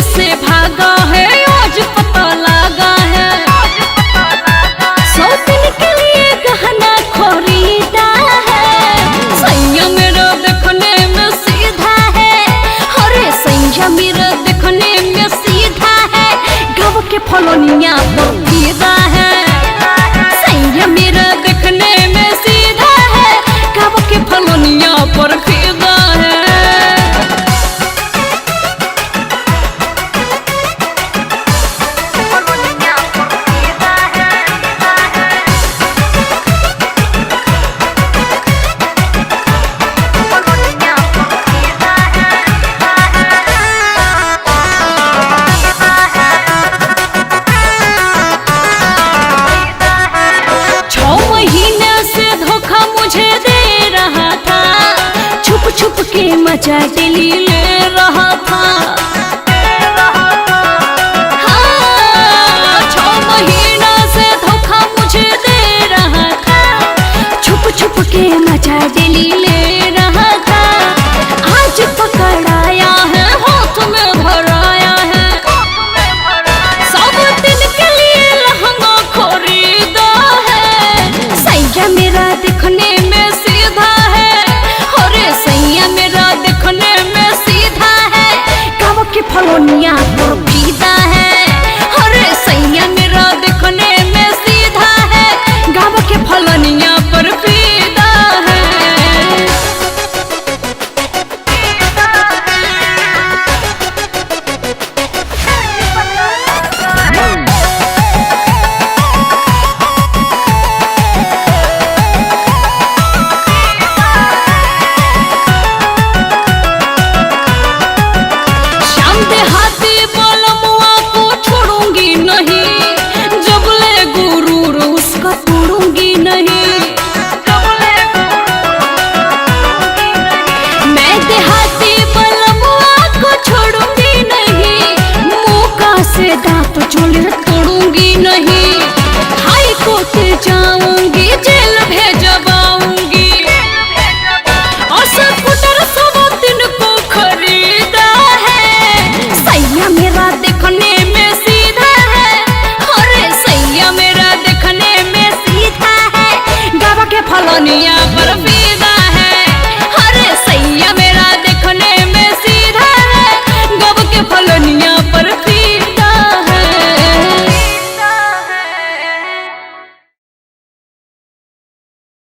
से भागा है आज पता लगा है। सौतन के लिए गहना खरीदा है, सैया मेरा देखने में सीधा है। अरे सैया मेरा देखने में सीधा है, गाँव के फलोनिया पर फिदा है। सैया मेरा देखने में सीधा है, गाँव के फलोनिया पर फिदा है। छुप के मजा दिली ले रहा था। हाँ, 6 महीना से धोखा मुझे दे रहा था। छुप के मजा दिली ले रहा था। आज पकड़ाया है, हाथ में भराया है। सब दिन के लिए लहंगा खरीदा है, सैया मेरा दिखने में सीधा है। सैया मेरा देखने में सीधा है, गाँव के फलोनिया पर फिदा है। अरे सैया मेरा देखने में सीधा है, गाँव के फलोनिया पर फिदा है। हाथ